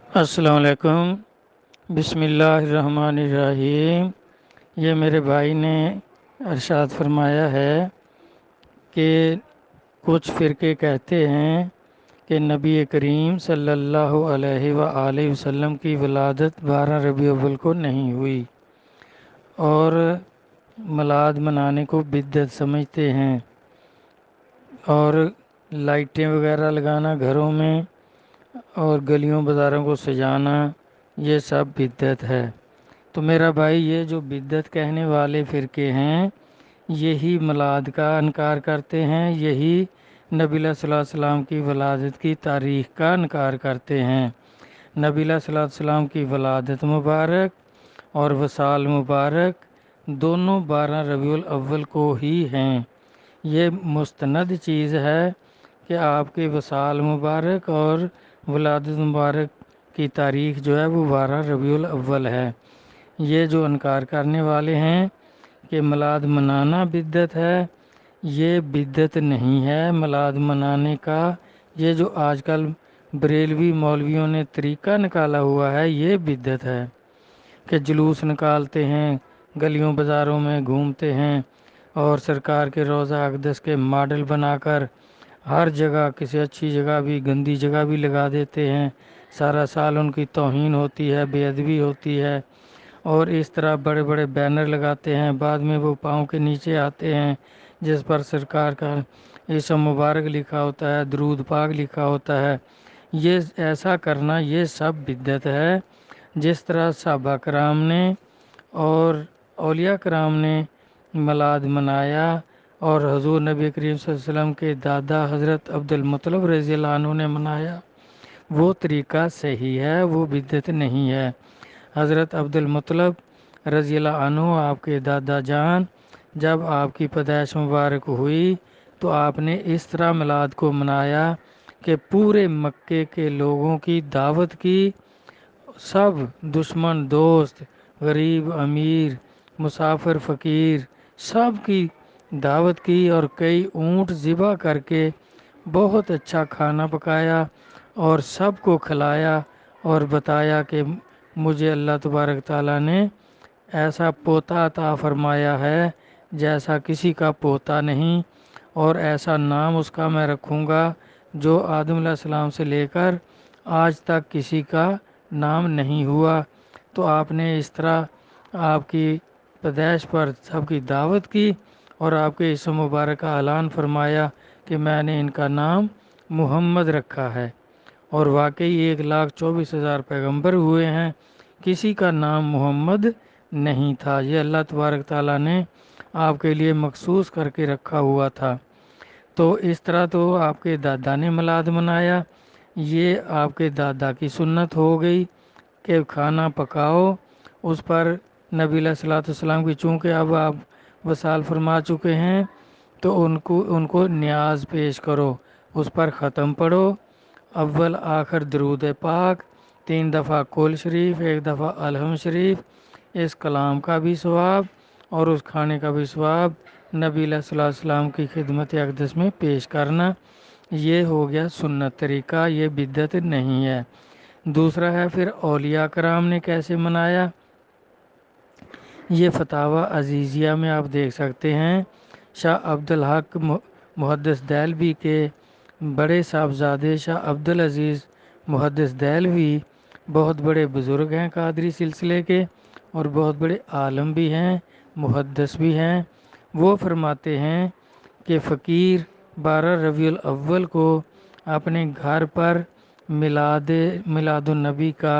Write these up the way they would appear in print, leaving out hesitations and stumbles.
السلام علیکم۔ بسم اللہ الرحمن الرحیم۔ یہ میرے بھائی نے ارشاد فرمایا ہے کہ کچھ فرقے کہتے ہیں کہ نبی کریم صلی اللہ علیہ وآلہ وسلم کی ولادت 12 ربیع الاول کو نہیں ہوئی اور میلاد منانے کو بدعت سمجھتے ہیں، اور لائٹیں وغیرہ لگانا گھروں میں اور گلیوں بازاروں کو سجانا، یہ سب بدعت ہے۔ تو میرا بھائی، یہ جو بدعت کہنے والے فرقے ہیں یہی میلاد کا انکار کرتے ہیں، یہی نبی اللہ صلی اللہ علیہ وسلم کی ولادت کی تاریخ کا انکار کرتے ہیں۔ نبی اللہ صلی اللہ علیہ وسلم کی ولادت مبارک اور وصال مبارک دونوں 12 ربیع الاول کو ہی ہیں۔ یہ مستند چیز ہے کہ آپ کے وصال مبارک اور ولادت مبارک کی تاریخ جو ہے وہ 12 ربیع الاول ہے۔ یہ جو انکار کرنے والے ہیں کہ میلاد منانا بدعت ہے، یہ بدعت نہیں ہے میلاد منانے کا۔ یہ جو آج کل بریلوی مولویوں نے طریقہ نکالا ہوا ہے یہ بدعت ہے کہ جلوس نکالتے ہیں، گلیوں بازاروں میں گھومتے ہیں اور سرکار کے روضہ اقدس کے ماڈل بنا کر ہر جگہ، کسی اچھی جگہ بھی گندی جگہ بھی لگا دیتے ہیں۔ سارا سال ان کی توہین ہوتی ہے، بے ادبی ہوتی ہے، اور اس طرح بڑے بڑے بینر لگاتے ہیں، بعد میں وہ پاؤں کے نیچے آتے ہیں جس پر سرکار کا اسم مبارک لکھا ہوتا ہے، درود پاک لکھا ہوتا ہے۔ یہ ایسا کرنا یہ سب بدعت ہے۔ جس طرح صحابہ کرام نے اور اولیاء کرام نے میلاد منایا اور حضور نبی کریم صلی اللہ علیہ وسلم کے دادا حضرت عبد المطلب رضی اللہ عنہ نے منایا، وہ طریقہ صحیح ہے، وہ بدعت نہیں ہے۔ حضرت عبد المطلب رضی اللہ عنہ آپ کے دادا جان، جب آپ کی پیدائش مبارک ہوئی تو آپ نے اس طرح میلاد کو منایا کہ پورے مکے کے لوگوں کی دعوت کی، سب دشمن دوست، غریب امیر، مسافر فقیر، سب کی دعوت کی اور کئی اونٹ ذبح کر کے بہت اچھا کھانا پکایا اور سب کو کھلایا اور بتایا کہ مجھے اللہ تبارک تعالیٰ نے ایسا پوتا عطا فرمایا ہے جیسا کسی کا پوتا نہیں، اور ایسا نام اس کا میں رکھوں گا جو آدم علیہ السلام سے لے کر آج تک کسی کا نام نہیں ہوا۔ تو آپ نے اس طرح آپ کی پیدائش پر سب کی دعوت کی اور آپ کے اسم مبارک کا اعلان فرمایا کہ میں نے ان کا نام محمد رکھا ہے، اور واقعی 1,24,000 پیغمبر ہوئے ہیں، کسی کا نام محمد نہیں تھا، یہ اللہ تبارک تعالیٰ نے آپ کے لیے مخصوص کر کے رکھا ہوا تھا۔ تو اس طرح تو آپ کے دادا نے میلاد منایا، یہ آپ کے دادا کی سنت ہو گئی کہ کھانا پکاؤ، اس پر نبی علیہ الصلوۃ والسلام کی، چونکہ اب آپ وصال فرما چکے ہیں تو ان کو نیاز پیش کرو، اس پر ختم پڑھو، اول آخر درود پاک، 3 دفعہ کل شریف، 1 دفعہ الحمد شریف، اس کلام کا بھی ثواب اور اس کھانے کا بھی ثواب نبی علیہ الصلوۃ والسلام کی خدمت اقدس میں پیش کرنا، یہ ہو گیا سنت طریقہ، یہ بدعت نہیں ہے۔ دوسرا ہے پھر اولیاء کرام نے کیسے منایا، یہ فتاوی عزیزیہ میں آپ دیکھ سکتے ہیں۔ شاہ عبدالحق محدث دہلوی کے بڑے صاحبزادے شاہ عبدالعزیز محدث دہلوی بہت بڑے بزرگ ہیں قادری سلسلے کے، اور بہت بڑے عالم بھی ہیں، محدث بھی ہیں۔ وہ فرماتے ہیں کہ فقیر 12 ربیع الاول کو اپنے گھر پر میلاد النبی کا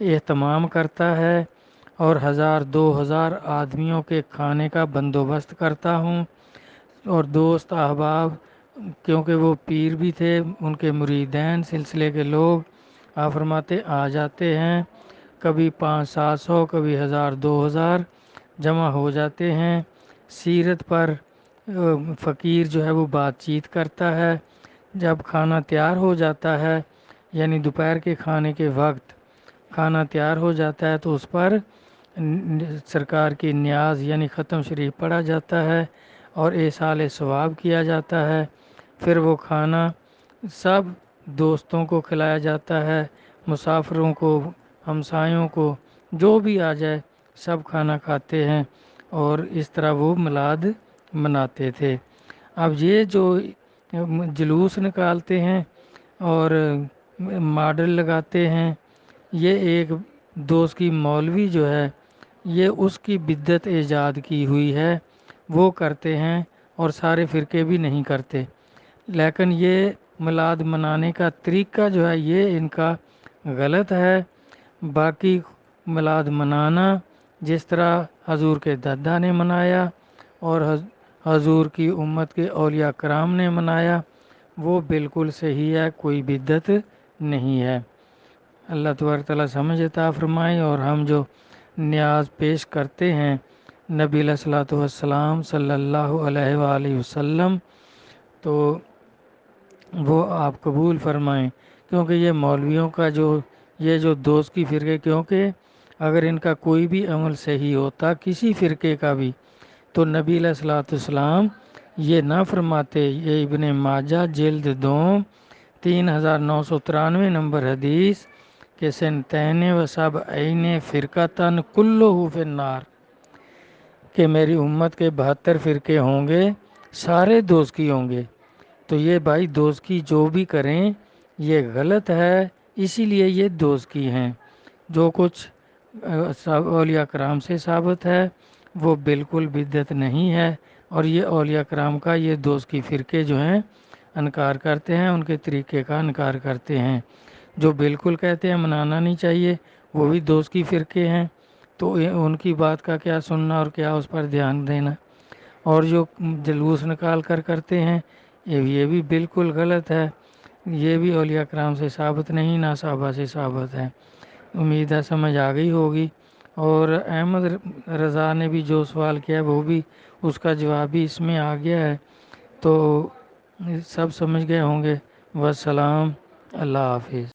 اہتمام کرتا ہے اور 1,000-2,000 آدمیوں کے کھانے کا بندوبست کرتا ہوں، اور دوست احباب، کیونکہ وہ پیر بھی تھے، ان کے مریدین سلسلے کے لوگ آپ فرماتے آ جاتے ہیں، کبھی 500-700، کبھی 1,000-2,000 جمع ہو جاتے ہیں۔ سیرت پر فقیر جو ہے وہ بات چیت کرتا ہے، جب کھانا تیار ہو جاتا ہے، یعنی دوپہر کے کھانے کے وقت کھانا تیار ہو جاتا ہے تو اس پر سرکار کی نیاز یعنی ختم شریف پڑھا جاتا ہے اور ایصال ثواب کیا جاتا ہے۔ پھر وہ کھانا سب دوستوں کو کھلایا جاتا ہے، مسافروں کو، ہمسایوں کو، جو بھی آ جائے سب کھانا کھاتے ہیں، اور اس طرح وہ میلاد مناتے تھے۔ اب یہ جو جلوس نکالتے ہیں اور ماڈل لگاتے ہیں، یہ ایک دوست کی مولوی جو ہے یہ اس کی بدعت ایجاد کی ہوئی ہے، وہ کرتے ہیں، اور سارے فرقے بھی نہیں کرتے۔ لیکن یہ میلاد منانے کا طریقہ جو ہے یہ ان کا غلط ہے۔ باقی میلاد منانا جس طرح حضور کے دادا نے منایا اور حضور کی امت کے اولیاء کرام نے منایا، وہ بالکل صحیح ہے، کوئی بدعت نہیں ہے۔ اللہ تبارک تعالیٰ سمجھ عطا فرمائے، اور ہم جو نیاز پیش کرتے ہیں نبی علیہ الصلوۃ والسلام صلی اللہ علیہ وآلہ وسلم، تو وہ آپ قبول فرمائیں، کیونکہ یہ مولویوں کا یہ جو دوست کی فرقے، کیونکہ اگر ان کا کوئی بھی عمل صحیح ہوتا کسی فرقے کا بھی، تو نبی علیہ الصلوۃ والسلام یہ نہ فرماتے۔ یہ ابن ماجہ جلد 2 3993 نمبر حدیث کہ سنتین و سب عین فرقتن کلہ فی النار، کہ میری امت کے 72 فرقے ہوں گے، سارے دوست کی ہوں گے۔ تو یہ بھائی دوست کی جو بھی کریں یہ غلط ہے، اسی لیے یہ دوست کی ہیں۔ جو کچھ اولیاء کرام سے ثابت ہے وہ بالکل بدعت نہیں ہے، اور یہ اولیاء کرام کا یہ دوست کی فرقے جو ہیں انکار کرتے ہیں، ان کے طریقے کا انکار کرتے ہیں۔ جو بالکل کہتے ہیں منانا نہیں چاہیے، وہ بھی دوست کی فرقے ہیں، تو ان کی بات کا کیا سننا اور کیا اس پر دھیان دینا۔ اور جو جلوس نکال کر کرتے ہیں یہ بھی بالکل غلط ہے، یہ بھی اولیاء کرام سے ثابت نہیں، نہ صحابہ سے ثابت ہے۔ امید ہے سمجھ آ گئی ہوگی۔ اور احمد رضا نے بھی جو سوال کیا وہ بھی اس کا جواب بھی اس میں آ گیا ہے، تو سب سمجھ گئے ہوں گے۔ والسلام، اللہ حافظ۔